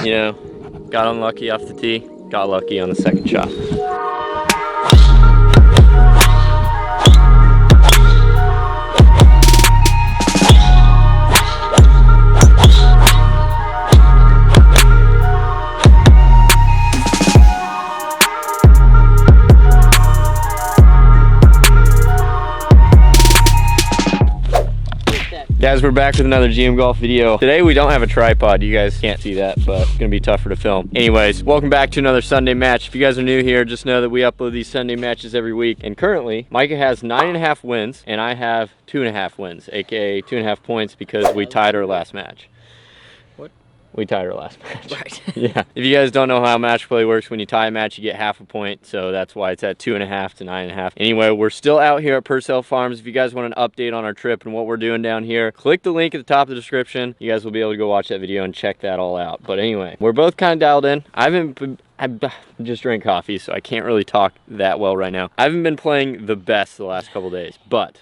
You know, got unlucky off the tee, got lucky on the second shot. Guys, we're back with another GM Golf video. Today we don't have a tripod. You guys can't see that, but it's gonna be tougher to film. Anyways, welcome back to another Sunday match. If you guys are new here, just know that we upload these Sunday matches every week. And currently, Micah has 9.5 wins, and I have 2.5 wins, aka 2.5 points because we tied our last match. We tied our last match. Right. Yeah. If you guys don't know how match play works, when you tie a match, you get half a point. So that's why it's at 2.5 to 9.5. Anyway, we're still out here at Purcell Farms. If you guys want an update on our trip and what we're doing down here, click the link at the top of the description. You guys will be able to go watch that video and check that all out. But anyway, we're both kind of dialed in. I just drank coffee, so I can't really talk that well right now. I haven't been playing the best the last couple days, but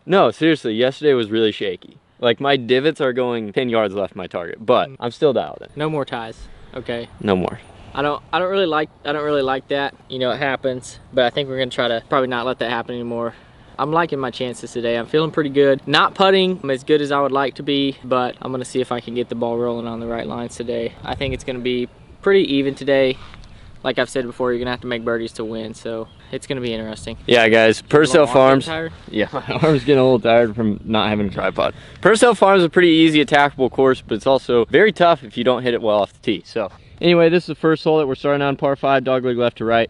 no, seriously, yesterday was really shaky. Like, my divots are going 10 yards left my target, but I'm still dialed in. No more ties. Okay. No more. I don't really like that. You know, it happens, but I think we're gonna try to probably not let that happen anymore. I'm liking my chances today. I'm feeling pretty good. Not putting as good as I would like to be, but I'm gonna see if I can get the ball rolling on the right lines today. I think it's gonna be pretty even today. Like I've said before, you're gonna have to make birdies to win, so it's gonna be interesting. Yeah, guys, Purcell Farms. Tired? Yeah, my arm's getting a little tired from not having a tripod. Purcell Farms is a pretty easy attackable course, but it's also very tough if you don't hit it well off the tee. So anyway, this is the first hole that we're starting on, par 5, dogleg left to right.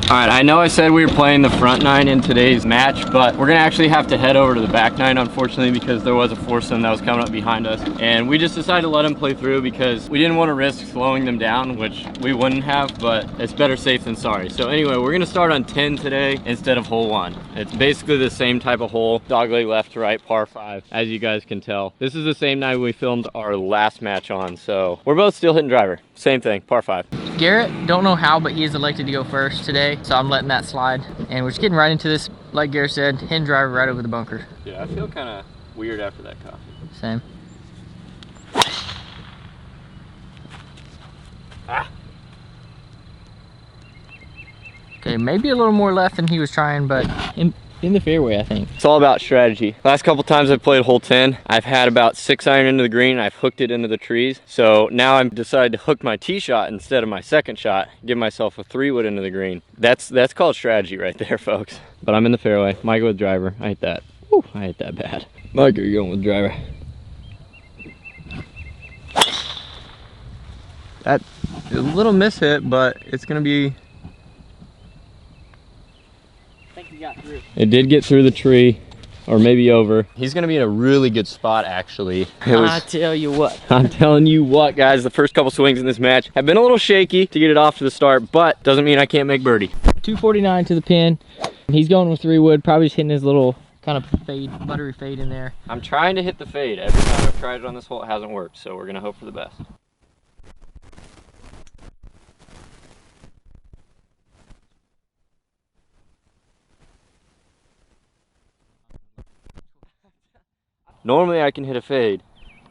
All right, I know I said we were playing the front 9 in today's match, but we're gonna actually have to head over to the back 9, unfortunately, because there was a foursome that was coming up behind us. And we just decided to let them play through because we didn't want to risk slowing them down, which we wouldn't have, but it's better safe than sorry. So anyway, we're gonna start on 10 today instead of hole 1. It's basically the same type of hole, dogleg left to right, par 5, as you guys can tell. This is the same night we filmed our last match on, so we're both still hitting driver. Same thing, par 5. Garrett, don't know how, but he is elected to go first today, so I'm letting that slide. And we're just getting right into this, like Garrett said, hitting driver right over the bunker. Yeah, I feel kind of weird after that coffee. Same. Ah. Okay, maybe a little more left than he was trying, but in the fairway, I think. It's all about strategy. Last couple times I've played hole 10, I've had about 6 iron into the green, I've hooked it into the trees. So now I've decided to hook my tee shot instead of my second shot, give myself a 3-wood into the green. That's called strategy right there, folks. But I'm in the fairway. Micah with driver. I hit that. Whew, I hit that bad. Micah, you're going with driver. That's a little miss hit, but it's gonna be. Through. It did get through the tree, or maybe over. He's gonna be in a really good spot, actually. I tell you what. I'm telling you what, guys, the first couple swings in this match have been a little shaky to get it off to the start, but doesn't mean I can't make birdie. 249 to the pin. He's going with 3-wood, probably just hitting his little kind of fade, buttery fade in there. I'm trying to hit the fade. Every time I've tried it on this hole, it hasn't worked, so we're gonna hope for the best. Normally I can hit a fade,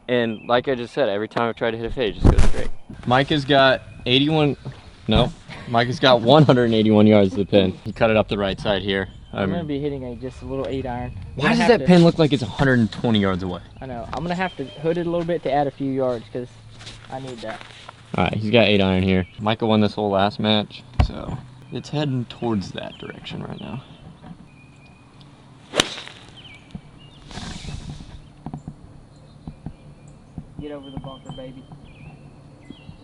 and like I just said, every time I try to hit a fade, it just goes straight. Micah's got 181 yards to the pin. He cut it up the right side here. I'm gonna be hitting just a little 8-iron. Why does that pin look like it's 120 yards away? I know. I'm gonna have to hood it a little bit to add a few yards because I need that. All right, he's got 8-iron here. Micah won this whole last match, so it's heading towards that direction right now. Get over the bunker, baby.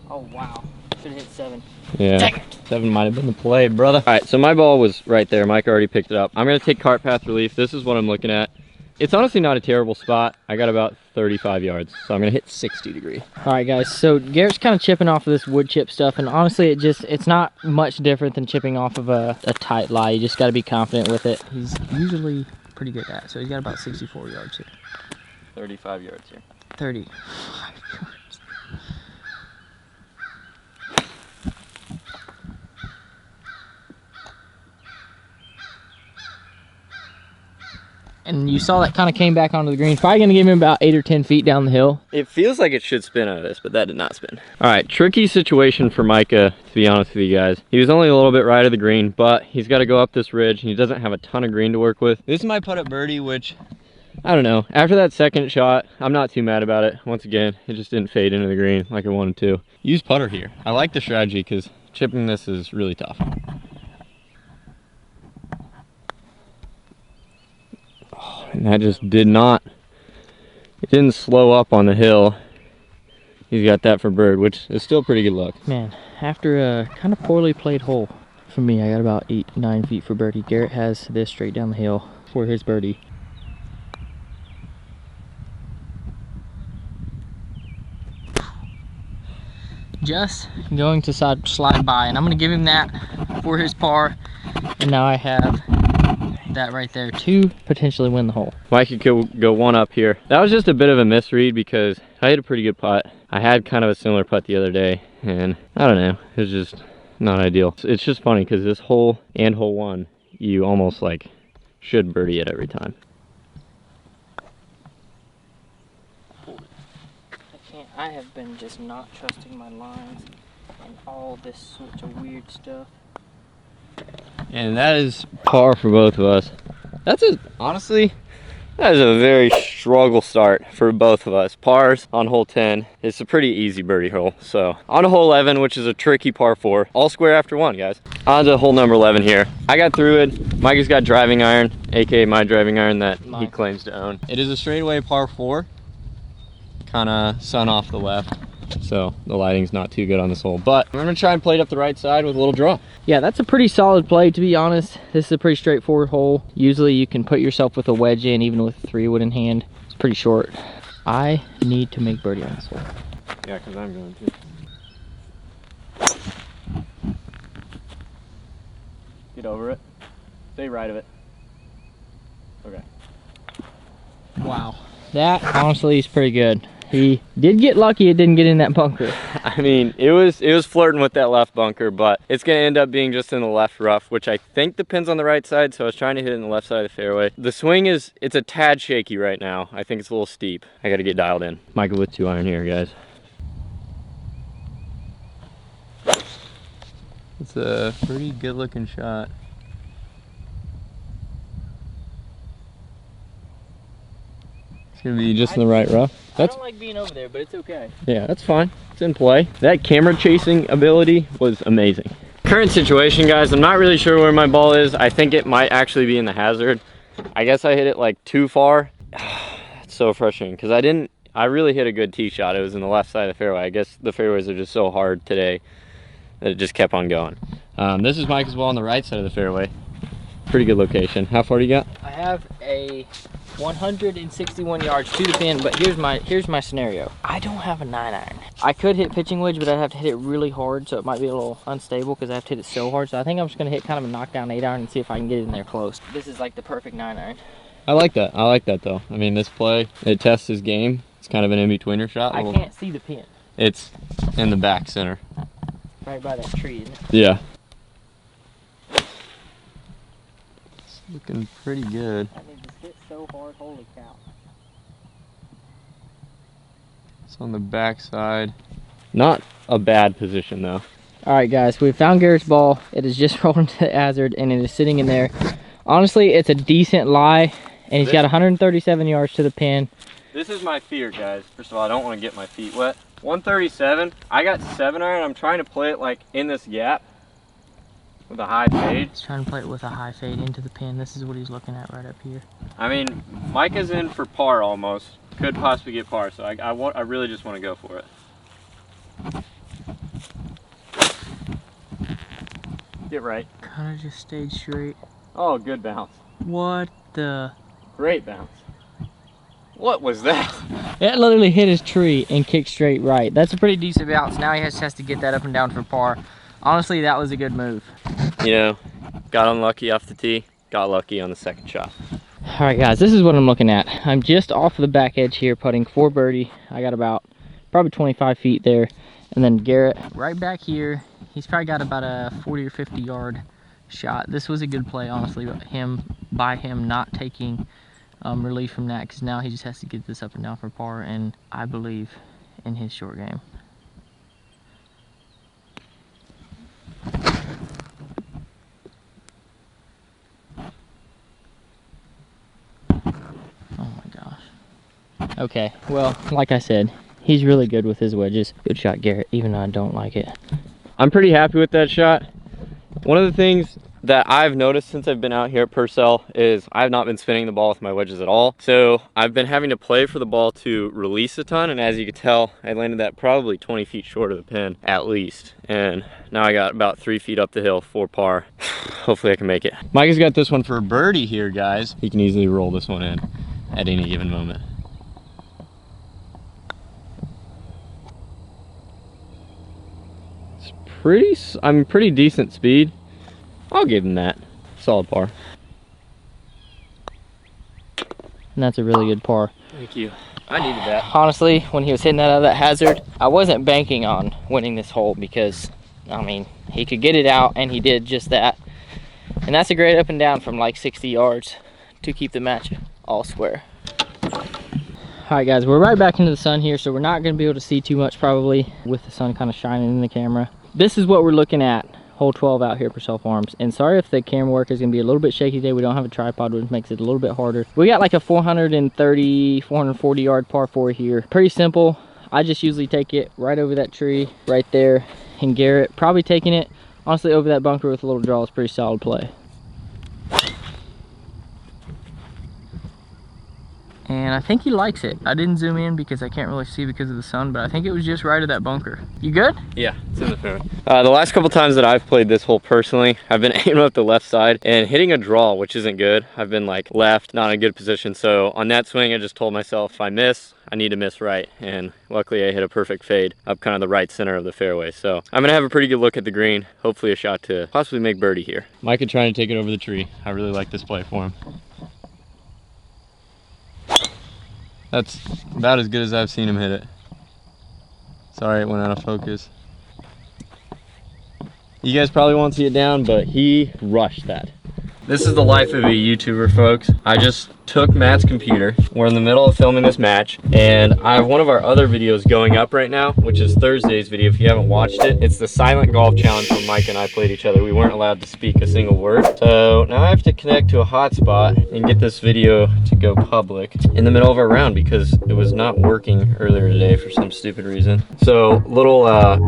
Oh, wow. Should have hit 7. Yeah, 7 might have been the play, brother. All right, so my ball was right there. Mike already picked it up. I'm going to take cart path relief. This is what I'm looking at. It's honestly not a terrible spot. I got about 35 yards, so I'm going to hit 60 degree. All right, guys, so Garrett's kind of chipping off of this wood chip stuff, and honestly, it's not much different than chipping off of a tight lie. You just got to be confident with it. He's usually pretty good at it, so he's got about 64 yards here. 35 yards here. 35 yards. and you saw that kind of came back onto the green. Probably gonna give him about 8 or 10 feet down the hill. It feels like it should spin out of this, but that did not spin. All right, tricky situation for Micah, to be honest with you guys. He was only a little bit right of the green, but he's got to go up this ridge, and he doesn't have a ton of green to work with. This is my putt at birdie, which, I don't know. After that second shot, I'm not too mad about it. Once again, it just didn't fade into the green like I wanted to. Use putter here. I like the strategy because chipping this is really tough. And that just did not, it didn't slow up on the hill. He's got that for bird, which is still pretty good luck. Man, after a kind of poorly played hole for me, I got about 8, 9 feet for birdie. Garrett has this straight down the hill for his birdie. Just going to slide by, and I'm going to give him that for his par, and now I have that right there to potentially win the hole. Micah could go one up here. That was just a bit of a misread because I hit a pretty good putt. I had kind of a similar putt the other day, and I don't know, it was just not ideal. It's just funny because this hole and hole one, you almost like should birdie it every time. I have been just not trusting my lines and all this sort of weird stuff. And that is par for both of us. Honestly, that is a very struggle start for both of us. Pars on hole 10. It's a pretty easy birdie hole. So on to hole 11, which is a tricky par 4. All square after one, guys. On to hole number 11 here. I got through it. Micah's got driving iron, aka my driving iron that he claims to own. It is a straightaway par 4. Kind of sun off the left, so the lighting's not too good on this hole, but I'm gonna try and play it up the right side with a little draw. Yeah, that's a pretty solid play, to be honest. This is a pretty straightforward hole. Usually you can put yourself with a wedge in, even with a 3-wood in hand. It's pretty short. I need to make birdie on this hole. Yeah, because I'm going to. Get over it. Stay right of it. Okay. Wow. That honestly is pretty good. He did get lucky it didn't get in that bunker. I mean, it was flirting with that left bunker, but it's gonna end up being just in the left rough, which I think depends on the right side, so I was trying to hit it in the left side of the fairway. The swing it's a tad shaky right now. I think it's a little steep. I gotta get dialed in. Micah with 2 iron here, guys. It's a pretty good looking shot. It's gonna be just in the right rough. I don't like being over there, but it's okay. Yeah, that's fine. It's in play. That camera chasing ability was amazing. Current situation, guys, I'm not really sure where my ball is. I think it might actually be in the hazard. I guess I hit it like too far. That's so frustrating because I really hit a good tee shot. It was in the left side of the fairway. I guess the fairways are just so hard today that it just kept on going. This is Micah's ball on the right side of the fairway. Pretty good location. How far do you got? I have a 161 yards to the pin, but here's my scenario. I don't have a 9-iron. I could hit pitching wedge, but I'd have to hit it really hard, so it might be a little unstable because I have to hit it so hard. So I think I'm just gonna hit kind of a knockdown 8-iron and see if I can get it in there close. This is like the perfect 9-iron. I like that. I like that though. I mean, this play, it tests his game. It's kind of an in-betweener shot. I can't see the pin. It's in the back center. Right by that tree, isn't it? Yeah. It's looking pretty good. I mean, this hit so hard, holy cow. It's on the back side. Not a bad position though. All right, guys, we found Garrett's ball. It is just rolled into the hazard, and it is sitting in there. Honestly, it's a decent lie, and he's got 137 yards to the pin. This is my fear, guys. First of all, I don't want to get my feet wet. 137. I got 7-iron. I'm trying to play it like in this gap with a high fade. He's trying to play it with a high fade into the pin. This is what he's looking at right up here. I mean, Micah's in for par almost. Could possibly get par, so I really just want to go for it. Get right. Kind of just stayed straight. Oh, good bounce. What the? Great bounce. What was that? It literally hit his tree and kicked straight right. That's a pretty decent bounce. Now he has to get that up and down for par. Honestly, that was a good move. You know, got unlucky off the tee, got lucky on the second shot. All right, guys, this is what I'm looking at. I'm just off of the back edge here, putting for birdie. I got about probably 25 feet there. And then Garrett right back here. He's probably got about a 40 or 50 yard shot. This was a good play, honestly, but by him not taking relief from that, because now he just has to get this up and down for par, and I believe in his short game. Oh my gosh. Okay, well, like I said, he's really good with his wedges. Good shot, Garrett, even though I don't like it. I'm pretty happy with that shot. One of the things that I've noticed since I've been out here at Purcell is I've not been spinning the ball with my wedges at all. So I've been having to play for the ball to release a ton, and as you can tell, I landed that probably 20 feet short of the pin at least. And now I got about 3 feet up the hill for par. Hopefully I can make it. Micah's got this one for a birdie here, guys. He can easily roll this one in at any given moment. It's pretty decent speed. I'll give him that. Solid par. And that's a really good par. Thank you. I needed that. Honestly, when he was hitting that out of that hazard, I wasn't banking on winning this hole because, I mean, he could get it out, and he did just that. And that's a great up and down from like 60 yards to keep the match all square. All right, guys, we're right back into the sun here, so we're not going to be able to see too much probably with the sun kind of shining in the camera. This is what we're looking at. Hole 12 out here at Purcell Farms. And sorry if the camera work is going to be a little bit shaky today. We don't have a tripod, which makes it a little bit harder. We got like a 430, 440 yard par 4 here. Pretty simple. I just usually take it right over that tree right there. And Garrett probably taking it, honestly, over that bunker with a little draw is pretty solid play. And I think he likes it. I didn't zoom in because I can't really see because of the sun, but I think it was just right of that bunker. You good? Yeah, it's in the fairway. The last couple times that I've played this hole personally, I've been aiming up the left side and hitting a draw, which isn't good. I've been like left, not in a good position. So on that swing, I just told myself if I miss, I need to miss right. And luckily I hit a perfect fade up kind of the right center of the fairway. So I'm gonna have a pretty good look at the green. Hopefully a shot to possibly make birdie here. Micah trying to take it over the tree. I really like this play for him. That's about as good as I've seen him hit it. Sorry, it went out of focus. You guys probably won't see it down, but he rushed that. This is the life of a YouTuber, folks. I just took Matt's computer. We're in the middle of filming this match, and I have one of our other videos going up right now, which is Thursday's video. If you haven't watched it, it's the silent golf challenge where Mike and I played each other. We weren't allowed to speak a single word. So now I have to connect to a hotspot and get this video to go public in the middle of our round because it was not working earlier today for some stupid reason. So little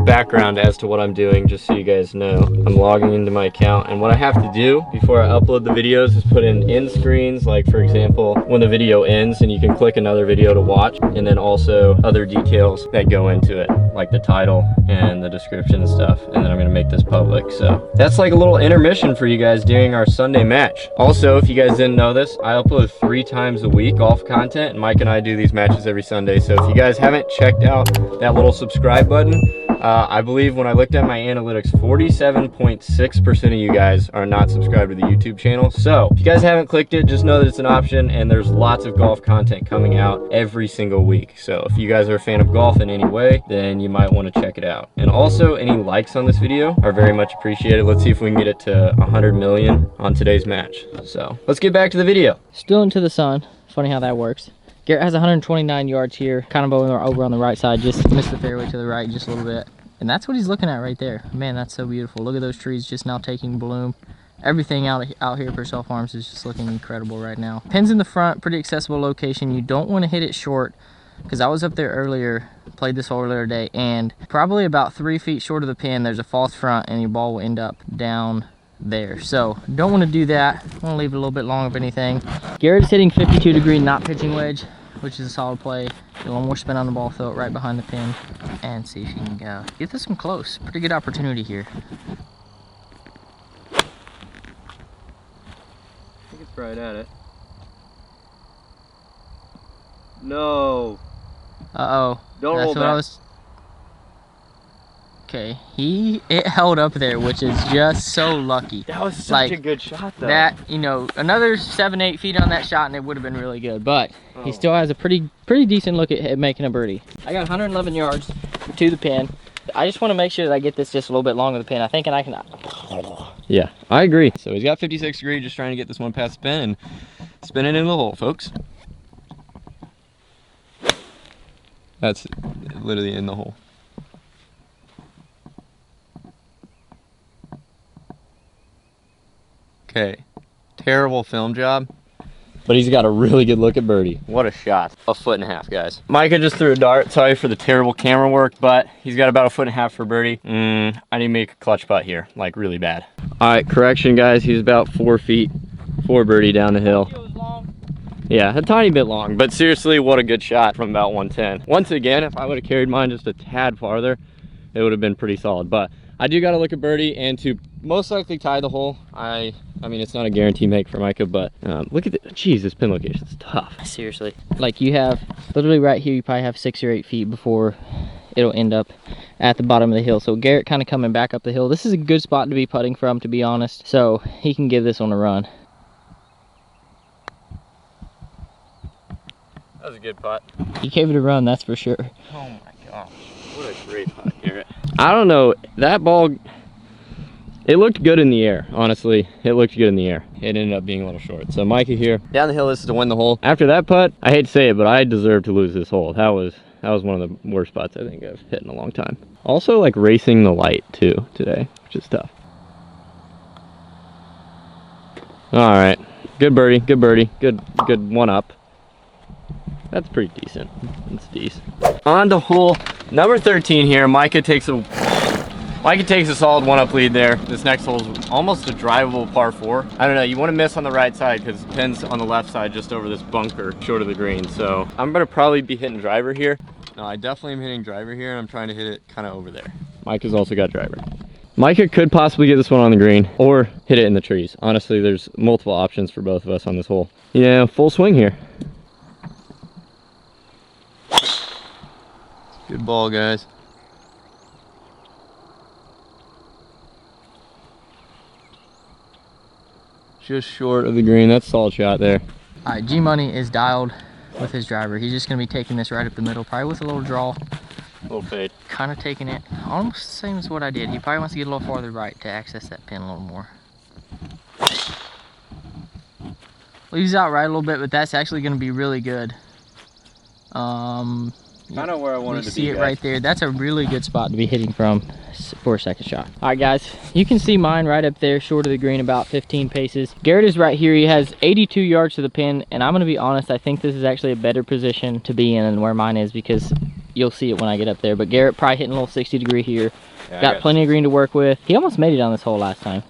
background as to what I'm doing, just so you guys know. I'm logging into my account, and what I have to do before I upload the videos is put in end screens, like for example, when the video ends, and you can click another video to watch, and then also other details that go into it, like the title and the description and stuff. And then I'm gonna make this public. So that's like a little intermission for you guys during our Sunday match. Also, if you guys didn't know this, I upload 3 times a week golf content, and Mike and I do these matches every Sunday. So if you guys haven't checked out that little subscribe button, I believe when I looked at my analytics, 47.6% of you guys are not subscribed to the YouTube channel. So if you guys haven't clicked it, just know that it's an option, and there's lots of golf content coming out every single week. So if you guys are a fan of golf in any way, then you might want to check it out. And also, any likes on this video are very much appreciated. Let's see if we can get it to 100 million on today's match. So let's get back to the video. Still into the sun. Funny how that works. Garrett has 129 yards here, kind of over on the right side, just missed the fairway to the right just a little bit. And that's what he's looking at right there. Man, that's so beautiful. Look at those trees just now taking bloom. Everything out here at Purcell Farms is just looking incredible right now. Pins in the front, pretty accessible location. You don't want to hit it short, because I was up there earlier, played this hole earlier today, and probably about 3 feet short of the pin, there's a false front, and your ball will end up down there. So don't want to do that. I want to leave it a little bit long if anything. Garrett's hitting 52 degree not pitching wedge, which is a solid play. Get a little more spin on the ball, throw it right behind the pin, and see if you can get this one close. Pretty good opportunity here. I think it's right at it. No. Uh-oh. Don't roll back. Okay, it held up there, which is just so lucky. That was such a good shot, though. That, you know, another 7-8 feet on that shot and it would have been really good, but he still has a pretty decent look at making a birdie. I got 111 yards to the pin. I just want to make sure that I get this just a little bit longer the pin. I think I can. Yeah, I agree. So he's got 56 degree, just trying to get this one past the pin, and Spin it in the hole, folks. That's literally in the hole. Okay, terrible film job, but he's got a really good look at birdie. What a shot. 1.5 foot, guys. Micah just threw a dart. Sorry for the terrible camera work, but he's got about 1.5 foot for birdie. I need to make a clutch putt here, like really bad. All right, correction, guys. He's about 4 feet for birdie down the hill. Yeah, a tiny bit long, but seriously, what a good shot from about 110. Once again, if I would have carried mine just a tad farther, it would have been pretty solid. But I do got to look at birdie and to most likely tie the hole. I mean, it's not a guarantee make for Micah, but look at it. Geez, this pin location is tough. Seriously. Like you have, literally right here, you probably have 6 or 8 feet before it'll end up at the bottom of the hill. So Garrett kind of coming back up the hill. This is a good spot to be putting from, to be honest. So he can give this one a run. That was a good putt. He gave it a run, that's for sure. Oh my gosh, what a great putt, Garrett. I don't know, that ball, it looked good in the air, honestly. It looked good in the air. It ended up being a little short. So Micah here, down the hill, this is to win the hole. After that putt, I hate to say it, but I deserve to lose this hole. That was one of the worst putts I think I've hit in a long time. Also like racing the light too today, which is tough. All right, good birdie, good one up. That's pretty decent. That's decent. On to hole number 13 here. Micah takes a solid 1-up lead there. This next hole is almost a drivable par 4. I don't know, you want to miss on the right side because the pin's on the left side just over this bunker short of the green. So I'm gonna probably be hitting driver here. No, I definitely am hitting driver here and I'm trying to hit it kind of over there. Micah's also got driver. Micah could possibly get this one on the green or hit it in the trees. Honestly, there's multiple options for both of us on this hole. Yeah, full swing here. Good ball, guys. Just short of the green. That's a solid shot there. All right, G-Money is dialed with his driver. He's just gonna be taking this right up the middle, probably with a little draw. A little fade. Kind of taking it almost the same as what I did. He probably wants to get a little farther right to access that pin a little more. Leaves out right a little bit, but that's actually gonna be really good. Kind of where I wanted to be. See it right there. That's a really good spot to be hitting from for a second shot. All right, guys, you can see mine right up there, short of the green, about 15 paces. Garrett is right here. He has 82 yards to the pin, and I'm gonna be honest, I think this is actually a better position to be in than where mine is because you'll see it when I get up there. But Garrett probably hitting a little 60 degree here. Yeah, got plenty of green to work with. He almost made it on this hole last time.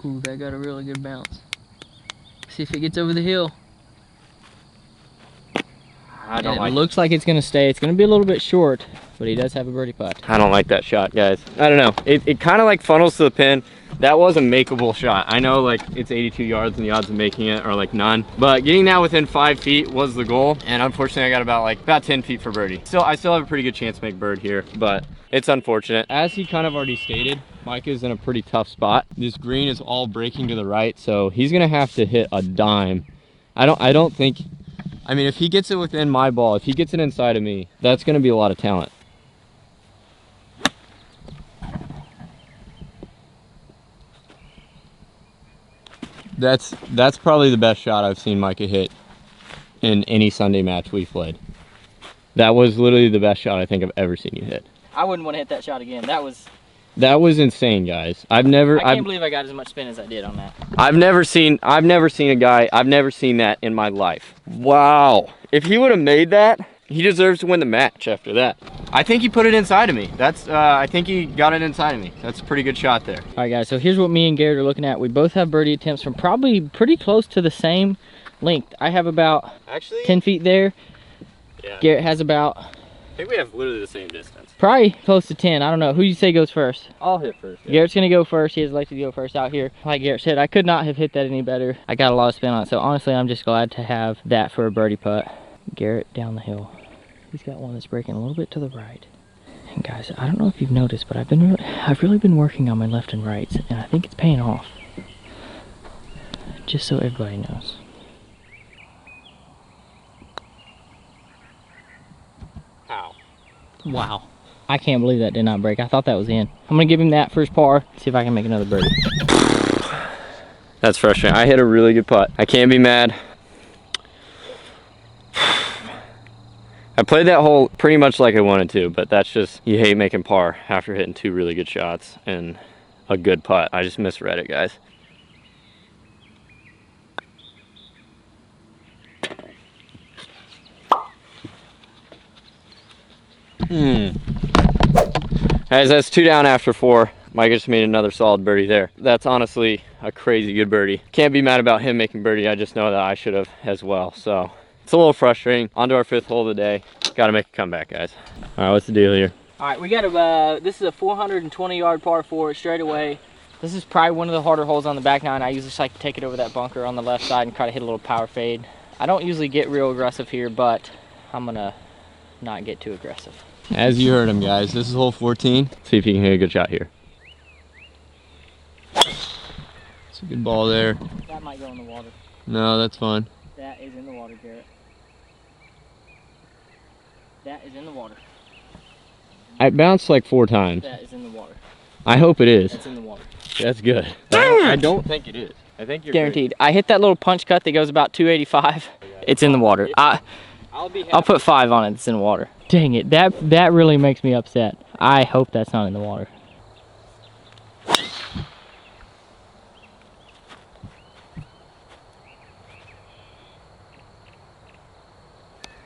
Ooh, that got a really good bounce. See if it gets over the hill. I don't like it. Looks like it's gonna stay. It's gonna be a little bit short, but he does have a birdie putt. I don't like that shot, guys. I don't know. It kind of like funnels to the pin. That was a makeable shot. I know like it's 82 yards and the odds of making it are like none, but getting that within 5 feet was the goal. And unfortunately I got about 10 feet for birdie. I still have a pretty good chance to make bird here, but it's unfortunate. As he kind of already stated, Micah's in a pretty tough spot. This green is all breaking to the right, so he's gonna have to hit a dime. I don't think, I mean, if he gets it within my ball, if he gets it inside of me, that's gonna be a lot of talent. That's probably the best shot I've seen Micah hit in any Sunday match we've played. That was literally the best shot I think I've ever seen you hit. I wouldn't want to hit that shot again. That was insane, guys. I can't believe I got as much spin as I did on that. I've never seen that in my life. Wow. If he would have made that, he deserves to win the match after that. I think he put it inside of me. I think he got it inside of me. That's a pretty good shot there. All right, guys, so here's what me and Garrett are looking at. We both have birdie attempts from probably pretty close to the same length. I have about 10 feet there. Yeah. Garrett has about... I think we have literally the same distance. Probably close to 10. I don't know. Who do you say goes first? I'll hit first. Yeah. Garrett's going to go first. He has elected to go first out here. Like Garrett said, I could not have hit that any better. I got a lot of spin on it, so honestly, I'm just glad to have that for a birdie putt. Garrett down the hill. He's got one that's breaking a little bit to the right. And guys, I don't know if you've noticed, but I've really been working on my left and rights, and I think it's paying off. Just so everybody knows. How? Wow. I can't believe that did not break. I thought that was in. I'm gonna give him that first par, see if I can make another birdie. That's frustrating. I hit a really good putt. I can't be mad. I played that hole pretty much like I wanted to, but that's just, you hate making par after hitting 2 really good shots and a good putt. I just misread it, guys. Guys, that's 2 down after 4. Micah just made another solid birdie there. That's honestly a crazy good birdie. Can't be mad about him making birdie. I just know that I should have as well. So it's a little frustrating. On to our 5th hole of the day. Got to make a comeback, guys. All right, what's the deal here? All right, we got a, this is a 420-yard par 4 straight away. This is probably one of the harder holes on the back nine. I usually just like to take it over that bunker on the left side and try to hit a little power fade. I don't usually get real aggressive here, but I'm gonna not get too aggressive. As you heard him, guys, this is hole 14. See if you can hit a good shot here. It's a good ball there. That might go in the water. No, that's fine. That is in the water, Garrett. That is in the water. I bounced like 4 times. That is in the water. I hope it is. It's in the water. That's good. I don't think it is. I think you're guaranteed. Great. I hit that little punch cut that goes about 285. It's in the water. I'll put 5 on it. It's in the water. Dang it. That really makes me upset. I hope that's not in the water.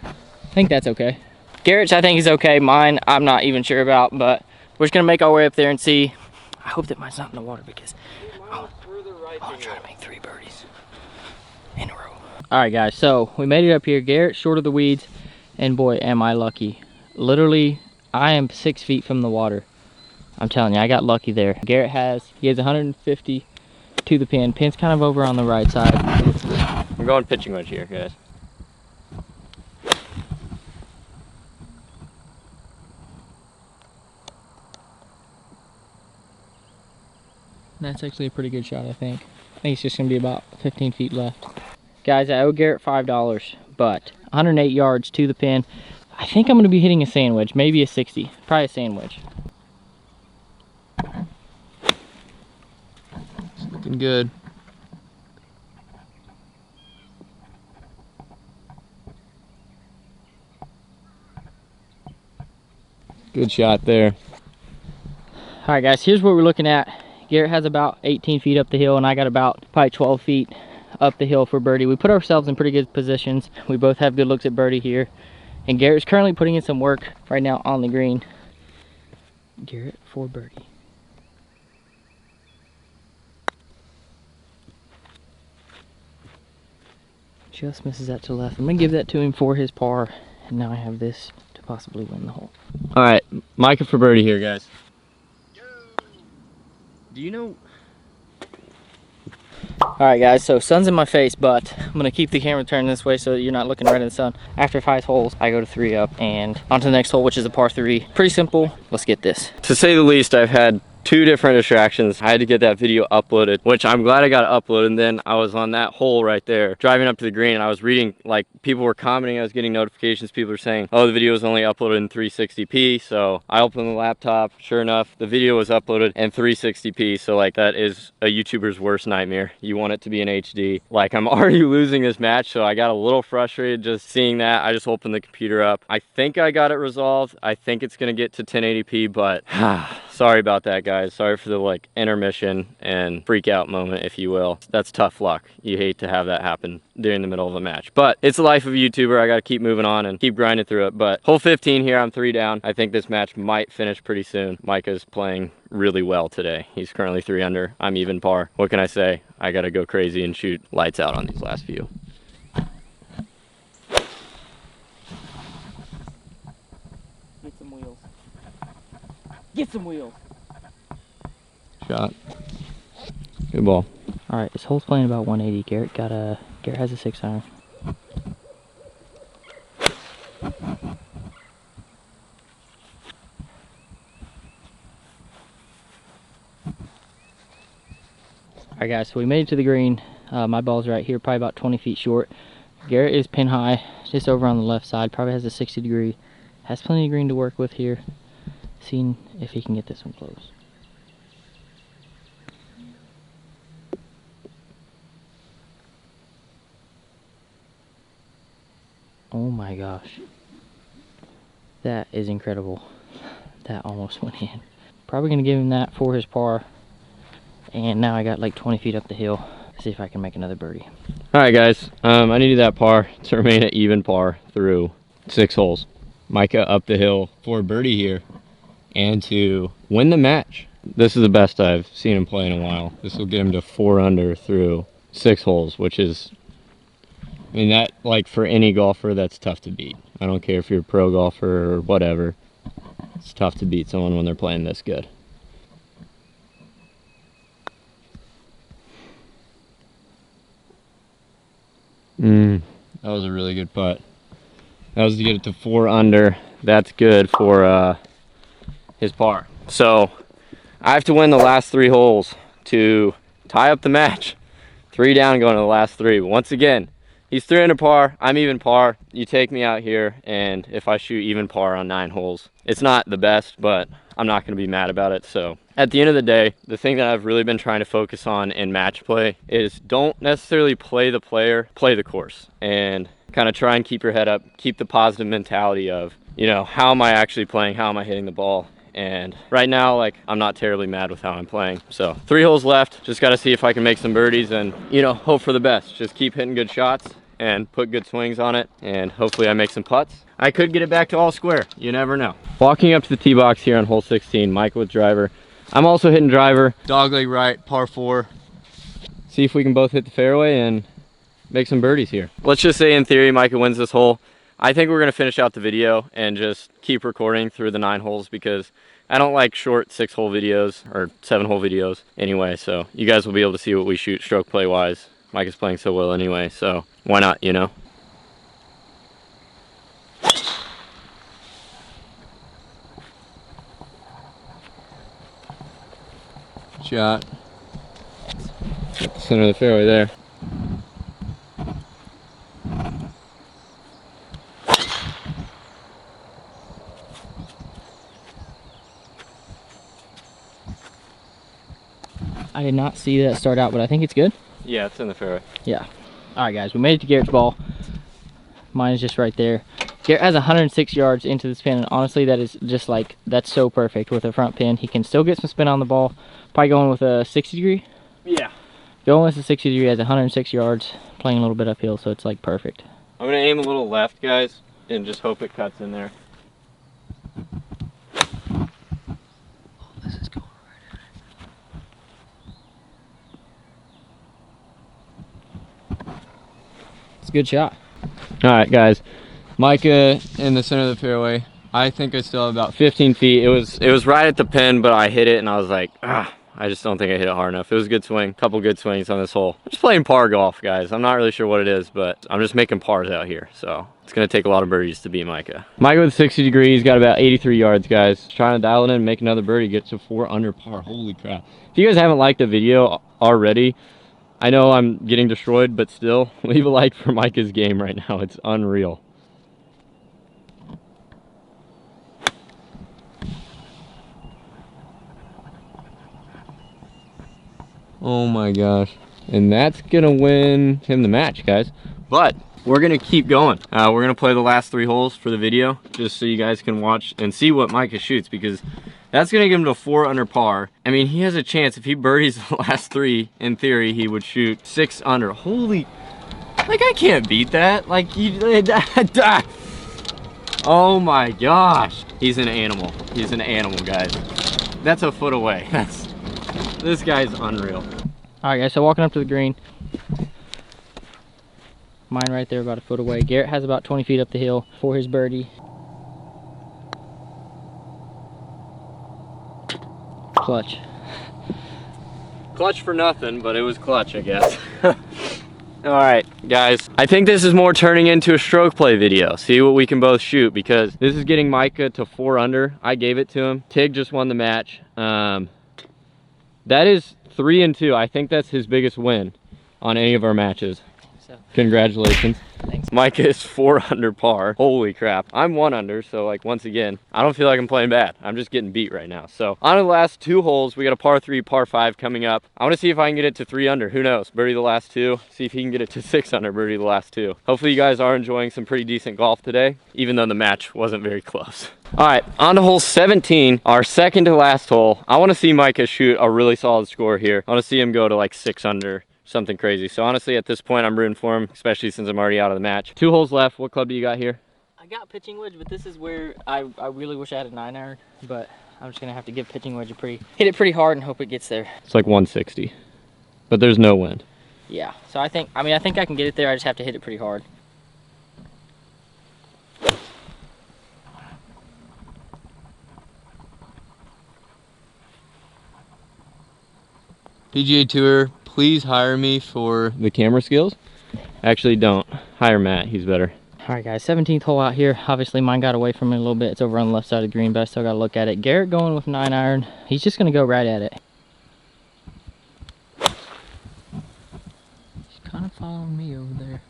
I think that's okay. Garrett's, I think, is okay. Mine, I'm not even sure about, but we're just gonna make our way up there and see. I hope that mine's not in the water because I'll try to make 3 birdies in a row. All right, guys, so we made it up here. Garrett short of the weeds, and boy, am I lucky. Literally, I am 6 feet from the water. I'm telling you, I got lucky there. Garrett has 150 to the pin. Pin's kind of over on the right side. We're going pitching wedge here, guys. That's actually a pretty good shot, I think. I think it's just gonna be about 15 feet left. Guys, I owe Garrett $5, but 108 yards to the pin. I think I'm gonna be hitting a sandwich, maybe a 60, probably a sandwich. It's looking good. Good shot there. All right, guys, here's what we're looking at. Garrett has about 18 feet up the hill, and I got about probably 12 feet up the hill for birdie. We put ourselves in pretty good positions. We both have good looks at birdie here. And Garrett's currently putting in some work right now on the green. Garrett for birdie. Just misses that to left. I'm gonna give that to him for his par. And now I have this to possibly win the hole. All right, Micah for birdie here, guys. Do you know? All right, guys, so sun's in my face, but I'm gonna keep the camera turned this way so that you're not looking right in the sun. After 5 holes, I go to 3 up and on to the next hole, which is a par 3. Pretty simple. Let's get this. To say the least, I've had 2 different distractions. I had to get that video uploaded, which I'm glad I got it uploaded. And then I was on that hole right there, driving up to the green, and I was reading, like, people were commenting. I was getting notifications. People were saying, oh, the video was only uploaded in 360p. So I opened the laptop. Sure enough, the video was uploaded in 360p. So, like, that is a YouTuber's worst nightmare. You want it to be in HD. Like, I'm already losing this match, so I got a little frustrated just seeing that. I just opened the computer up. I think I got it resolved. I think it's gonna get to 1080p, but sorry about that, guys. Sorry for the like intermission and freak out moment, if you will. That's tough luck. You hate to have that happen during the middle of a match, but it's the life of a YouTuber. I got to keep moving on and keep grinding through it. But hole 15 here, I'm 3 down. I think this match might finish pretty soon. Micah's playing really well today. He's currently 3 under. I'm even par. What can I say? I got to go crazy and shoot lights out on these last few. Get some wheels. Get some wheels. Shot. Good ball. All right, this hole's playing about 180. Garrett has a 6-iron. All right, guys, so we made it to the green. My ball's right here, probably about 20 feet short. Garrett is pin high, just over on the left side. Probably has a 60 degree. Has plenty of green to work with here. seeing if he can get this one close. Oh my gosh. That is incredible. That almost went in. Probably gonna give him that for his par. And now I got like 20 feet up the hill. See if I can make another birdie. All right, guys. I needed that par to remain at even par through 6 holes. Micah up the hill for a birdie here and to win the match. This is the best I've seen him play in a while. This will get him to 4 under through 6 holes, which is, I mean, that, like, for any golfer, that's tough to beat. I don't care if you're a pro golfer or whatever. It's tough to beat someone when they're playing this good. That was a really good putt. That was to get it to 4 under. That's good for his par. So I have to win the last 3 holes to tie up the match. 3 down going to the last 3. But once again, he's 3 under par. I'm even par. You take me out here, and if I shoot even par on 9 holes, it's not the best, but I'm not going to be mad about it. So at the end of the day, the thing that I've really been trying to focus on in match play is don't necessarily play the player, play the course, and kind of try and keep your head up, keep the positive mentality of, you know, how am I actually playing? How am I hitting the ball? And right now, like, I'm not terribly mad with how I'm playing. So 3 holes left. Just got to see if I can make some birdies and, you know, hope for the best. Just keep hitting good shots and put good swings on it, and hopefully I make some putts. I could get it back to all square. You never know. Walking up to the tee box here on hole 16, Micah with driver. I'm also hitting driver. Dogleg right, par 4. See if we can both hit the fairway and make some birdies here. Let's just say in theory Micah wins this hole. I think we're gonna finish out the video and just keep recording through the 9 holes because I don't like short 6-hole videos or 7-hole videos anyway, so you guys will be able to see what we shoot stroke play wise. Micah's playing so well anyway, so why not, you know? Shot. At the center of the fairway there. I did not see that start out, but I think it's good. Yeah, it's in the fairway. Yeah. All right, guys, we made it to Garrett's ball. Mine is just right there. Garrett has 106 yards into the spin, and honestly, that is just like, that's so perfect with a front pin. He can still get some spin on the ball. Probably going with a 60 degree. Yeah. Going with a 60 degree, has 106 yards, playing a little bit uphill, so it's like perfect. I'm gonna aim a little left, guys, and just hope it cuts in there. Oh, this is going right at it. It's a good shot. All right, guys. Micah in the center of the fairway. I think I still have about 15 feet. It was right at the pin, but I hit it, and I was like, ah, I just don't think I hit it hard enough. It was a good swing, couple good swings on this hole. I'm just playing par golf, guys. I'm not really sure what it is, but I'm just making pars out here. So it's gonna take a lot of birdies to beat Micah. Micah with 60 degrees, got about 83 yards, guys. Trying to dial it in, make another birdie, get to 4 under par. Holy crap. If you guys haven't liked the video already, I know I'm getting destroyed, but still, leave a like for Micah's game right now. It's unreal. Oh my gosh. And that's gonna win him the match, guys. But we're gonna keep going. We're gonna play the last 3 holes for the video, just so you guys can watch and see what Micah shoots, because that's gonna get him to 4 under par. I mean, he has a chance. If he birdies the last 3, in theory, he would shoot 6 under. Holy, like, I can't beat that. Like, oh my gosh. He's an animal. He's an animal, guys. That's a foot away. This guy's unreal. All right, guys, so walking up to the green. Mine right there about a foot away. Garrett has about 20 feet up the hill for his birdie. Clutch. Clutch for nothing, but it was clutch, I guess. All right, guys. I think this is more turning into a stroke play video. See what we can both shoot, because this is getting Micah to 4 under. I gave it to him. Tig just won the match. That is 3 and 2. I think that's his biggest win on any of our matches. so. Congratulations. Thanks. Micah is 4 under par. Holy crap. I'm 1 under, so like once again, I don't feel like I'm playing bad. I'm just getting beat right now. So on to the last 2 holes, we got a par 3, par 5 coming up. I want to see if I can get it to 3 under. Who knows? Birdie the last 2. See if he can get it to 6 under, birdie the last 2. Hopefully you guys are enjoying some pretty decent golf today, even though the match wasn't very close. All right, on to hole 17, our second to last hole. I want to see Micah shoot a really solid score here. I want to see him go to like 6 under. Something crazy. So honestly, at this point, I'm rooting for him, especially since I'm already out of the match. 2 holes left. What club do you got here? I got pitching wedge, but this is where I really wish I had a 9-iron, but I'm just gonna have to give pitching wedge hit it pretty hard and hope it gets there. It's like 160, but there's no wind. Yeah, so I think I can get it there. I just have to hit it pretty hard. PGA Tour, please hire me for the camera skills. Actually, don't. Hire Matt, he's better. All right, guys, 17th hole out here. Obviously, mine got away from me a little bit. It's over on the left side of the green, but I still got to look at it. Garrett going with 9-iron. He's just going to go right at it. He's kind of following me over there.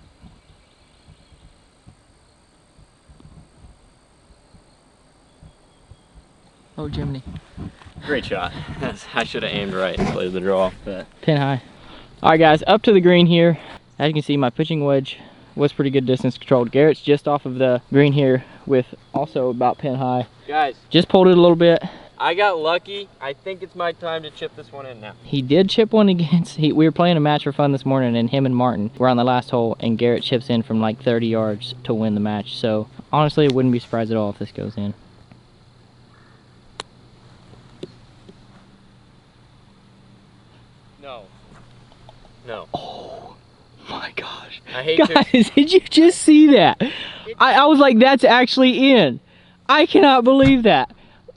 Oh, Jiminy. Great shot. I should have aimed right and played the draw, but Pin high. All right, guys, up to the green here. As you can see, my pitching wedge was pretty good distance controlled. Garrett's just off of the green here with also about pin high. guys, Just pulled it a little bit. I got lucky. I think it's my time to chip this one in now. He did chip one against, we were playing a match for fun this morning, and him and Martin were on the last hole, and Garrett chips in from like 30 yards to win the match. So honestly, I wouldn't be surprised at all if this goes in. No. No. Oh my gosh. I hate Guys, did you just see that? I was like, that's actually in. I cannot believe that.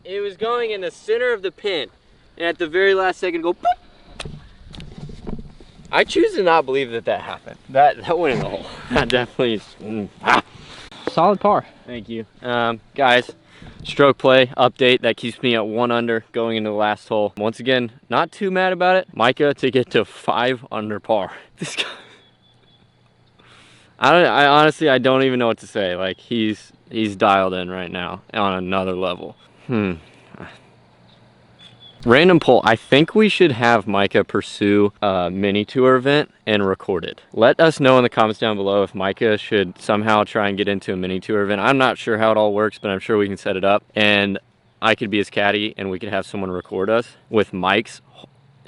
It was going in the center of the pin, and at the very last second, go boop. I choose to not believe that that happened. That went in the hole. That definitely is. Solid par. Thank you. Guys, stroke play update. That keeps me at 1 under going into the last hole. Once again, not too mad about it. Micah to get to 5 under par. This guy. I honestly, I don't even know what to say. Like, he's dialed in right now on another level. Random poll. I think we should have Micah pursue a mini tour event and record it. Let us know in the comments down below if Micah should somehow try and get into a mini tour event. I'm not sure how it all works, but I'm sure we can set it up. And I could be his caddy and we could have someone record us with mics.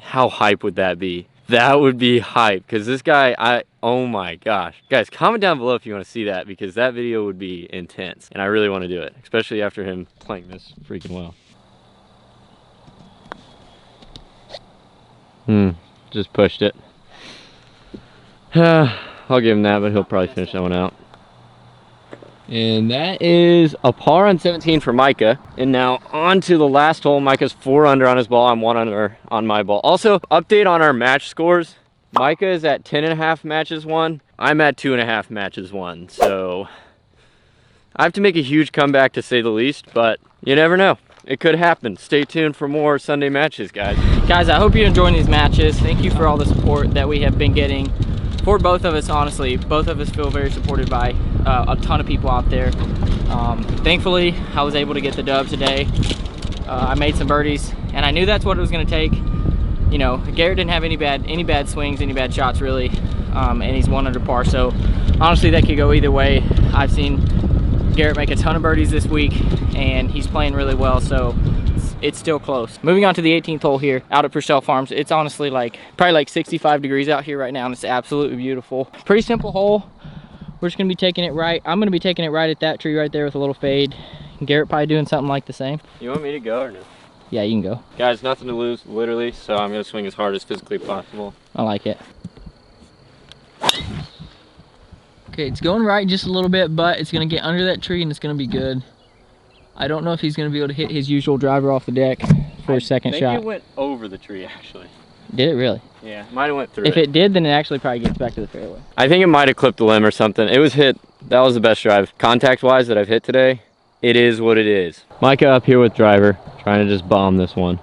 How hype would that be? That would be hype, because this guy, oh my gosh. Guys, comment down below if you want to see that, because that video would be intense. And I really want to do it, especially after him playing this freaking well. Just pushed it. I'll give him that, but he'll probably finish that one out. And that is a par on 17 for Micah. And now on to the last hole. Micah's 4 under on his ball. I'm 1 under on my ball. Also, update on our match scores. Micah is at 10.5 matches won. I'm at 2.5 matches won. So I have to make a huge comeback, to say the least, but you never know. It could happen. Stay tuned for more Sunday matches, guys. Guys, I hope you're enjoying these matches. Thank you for all the support that we have been getting. For both of us, honestly, both of us feel very supported by a ton of people out there. Thankfully, I was able to get the dub today. I made some birdies, and I knew that's what it was going to take. You know, Garrett didn't have any bad swings, any bad shots really, and he's 1 under par. So honestly, that could go either way. I've seen Garrett make a ton of birdies this week, and he's playing really well. So it's still close. Moving on to the 18th hole here out at Purcell Farms. It's honestly probably like 65 degrees out here right now, and it's absolutely beautiful. Pretty simple hole. We're just gonna be taking it right. I'm gonna be taking it right at that tree right there with a little fade. Garrett probably doing something like the same. You want me to go or no? Yeah, you can go. Guys, nothing to lose, literally, so I'm gonna swing as hard as physically possible. I like it. Okay, it's going right just a little bit, but it's gonna get under that tree and it's gonna be good. I don't know if he's going to be able to hit his usual driver off the deck for a second shot. I think it went over the tree, actually. Did it really? Yeah, might have went through If it did, then it actually probably gets back to the fairway. I think it might have clipped the limb or something. It was hit. That was the best drive. Contact-wise that I've hit today, it is what it is. Micah up here with driver, trying to just bomb this one.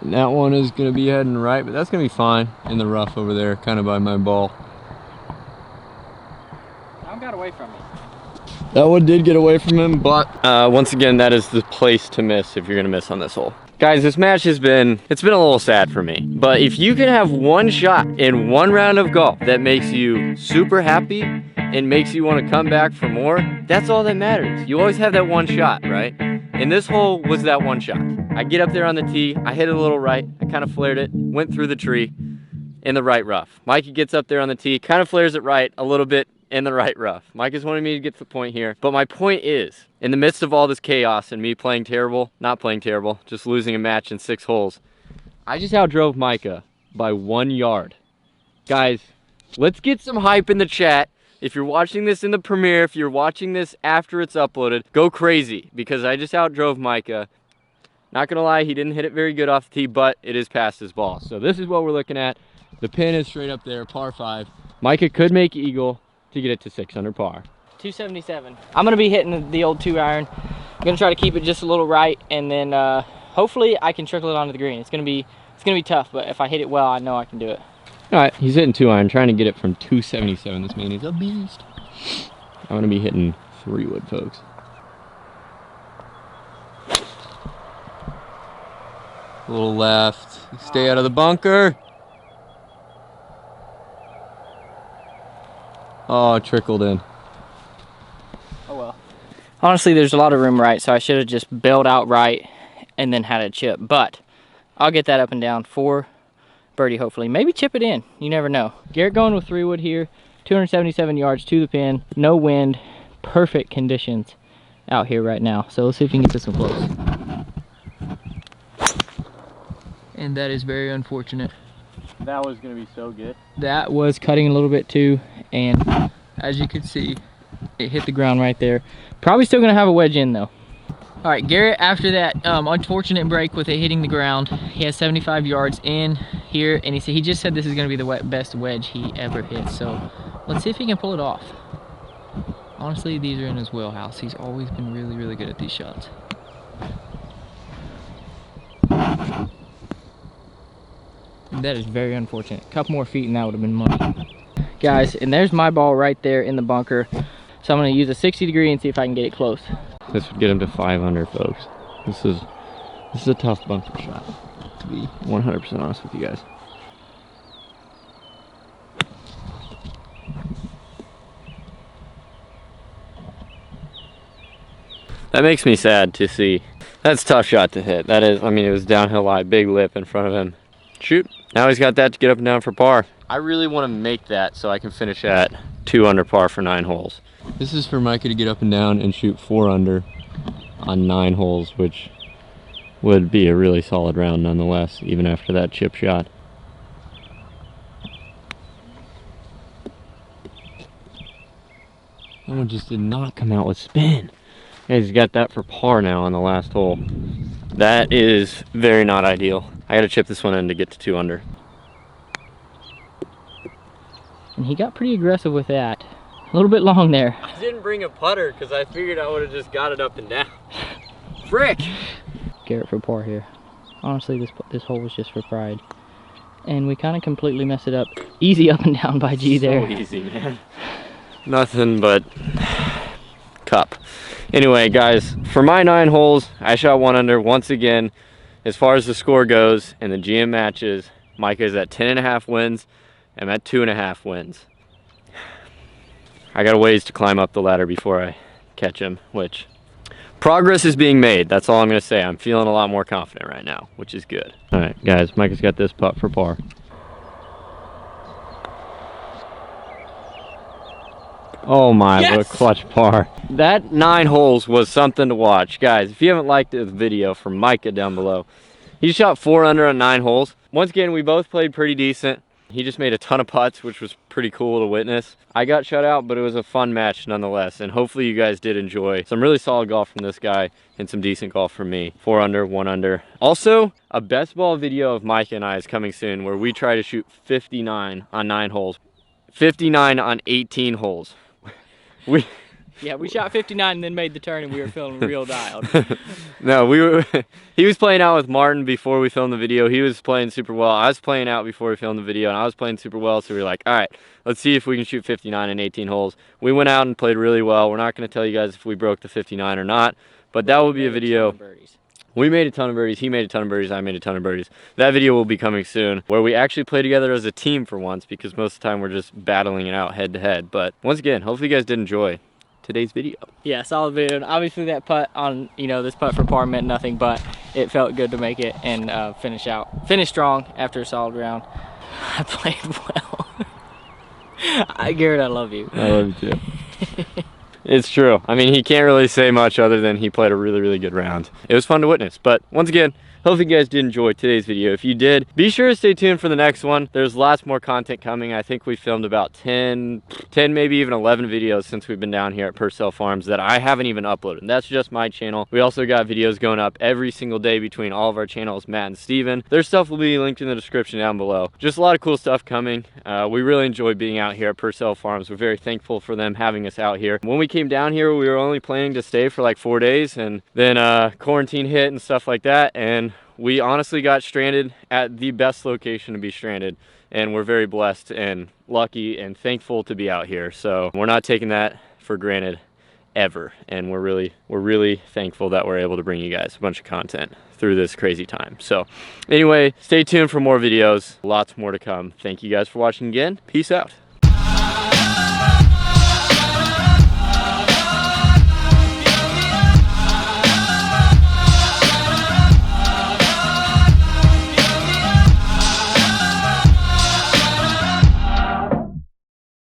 And that one is gonna be heading right, but that's gonna be fine in the rough over there, kind of by my ball. I got away from it. That one did get away from him, but once again, that is the place to miss if you're gonna miss on this hole. Guys, this match it's been a little sad for me. But if you can have one shot in one round of golf that makes you super happy and makes you want to come back for more, that's all that matters. You always have that one shot, right? And this hole was that one shot. I get up there on the tee, I hit it a little right, I kind of flared it, went through the tree in the right rough. Micah gets up there on the tee, kind of flares it right a little bit in the right rough. Micah's wanted me to get to the point here. But my point is, in the midst of all this chaos and me playing terrible, not playing terrible, just losing a match in 6 holes, I just outdrove Micah by 1 yard. Guys, let's get some hype in the chat. If you're watching this in the premiere, if you're watching this after it's uploaded, go crazy because I just outdrove Micah. Not gonna lie, he didn't hit it very good off the tee, but it is past his ball. So this is what we're looking at. The pin is straight up there, par 5. Micah could make eagle to get it to 6 under par. 277. I'm gonna be hitting the old 2-iron. I'm gonna try to keep it just a little right, and then hopefully I can trickle it onto the green. It's gonna be tough, but if I hit it well, I know I can do it. All right, he's hitting 2-iron, trying to get it from 277. This man is a beast. I'm gonna be hitting 3-wood, folks. A little left. Stay out of the bunker. Oh, it trickled in. Oh well. Honestly, there's a lot of room right, so I should have just bailed out right and then had a chip. But I'll get that up and down for birdie, hopefully. Maybe chip it in. You never know. Garrett going with 3-wood here. 277 yards to the pin. No wind. Perfect conditions out here right now. So let's see if we can get this one close. And that is very unfortunate. That was gonna be so good. That was cutting a little bit too, and as you can see, it hit the ground right there. Probably still gonna have a wedge in though. All right, Garrett, after that unfortunate break with it hitting the ground, he has 75 yards in here, and he just said this is gonna be the best wedge he ever hit. So let's see if he can pull it off. Honestly, these are in his wheelhouse. He's always been really, really good at these shots. That is very unfortunate. A couple more feet and that would have been money. Guys, and there's my ball right there in the bunker. So I'm gonna use a 60 degree and see if I can get it close. This would get him to 5 under, folks. This is a tough bunker shot, to be 100% honest with you guys. That makes me sad to see. That's a tough shot to hit. That is, I mean, it was downhill lie, big lip in front of him. Shoot, now he's got that to get up and down for par. I really want to make that so I can finish at 2 under par for 9 holes. This is for Micah to get up and down and shoot 4 under on 9 holes, which would be a really solid round nonetheless, even after that chip shot. That one just did not come out with spin. Yeah, he's got that for par now on the last hole. That is very not ideal. I gotta chip this one in to get to 2 under. And he got pretty aggressive with that. A little bit long there. I didn't bring a putter because I figured I would have just got it up and down. Frick! Garrett for par here. Honestly, this hole was just for pride. And we kind of completely messed it up. Easy up and down by G there. So easy, man. Nothing but cup. Anyway, guys, for my 9 holes, I shot 1 under once again. As far as the score goes and the GM matches, Micah's at 10.5 wins. I'm at 2.5 wins. I got a ways to climb up the ladder before I catch him, which progress is being made. That's all I'm going to say. I'm feeling a lot more confident right now, which is good. All right, guys, Micah's got this putt for par. Oh my, yes! What a clutch par. That 9 holes was something to watch. Guys, if you haven't liked the video from Micah down below, he shot 4 under on 9 holes. Once again, we both played pretty decent. He just made a ton of putts, which was pretty cool to witness. I got shut out, but it was a fun match nonetheless, and hopefully you guys did enjoy some really solid golf from this guy and some decent golf from me. 4 under, 1 under. Also, a best ball video of Micah and I is coming soon where we try to shoot 59 on 9 holes. 59 on 18 holes. Yeah, we shot 59 and then made the turn and we were feeling real dialed. No, he was playing out with Martin before we filmed the video. He was playing super well. I was playing out before we filmed the video, and I was playing super well, so we were like, all right, let's see if we can shoot 59 in 18 holes. We went out and played really well. We're not going to tell you guys if we broke the 59 or not, but that will be a video. We made a ton of birdies, he made a ton of birdies, I made a ton of birdies. That video will be coming soon, where we actually play together as a team for once, because most of the time we're just battling it out head to head. But once again, hopefully you guys did enjoy today's video. Yeah, solid video. And obviously that putt on, this putt for par meant nothing, but it felt good to make it and finish strong after a solid round. I played well. Garrett, I love you. I love you too. It's true. I mean, he can't really say much other than he played a really, really good round. It was fun to witness. But once again, hopefully you guys did enjoy today's video. If you did, be sure to stay tuned for the next one. There's lots more content coming. I think we filmed about 10, maybe even 11 videos since we've been down here at Purcell Farms that I haven't even uploaded. And that's just my channel. We also got videos going up every single day between all of our channels, Matt and Steven. Their stuff will be linked in the description down below. Just a lot of cool stuff coming. We really enjoy being out here at Purcell Farms. We're very thankful for them having us out here. When we came down here, we were only planning to stay for like 4 days, and then quarantine hit and stuff like that, and we honestly got stranded at the best location to be stranded, and we're very blessed and lucky and thankful to be out here. So we're not taking that for granted ever, and we're really thankful that we're able to bring you guys a bunch of content through this crazy time. So anyway, stay tuned for more videos, lots more to come. Thank you guys for watching again. Peace out.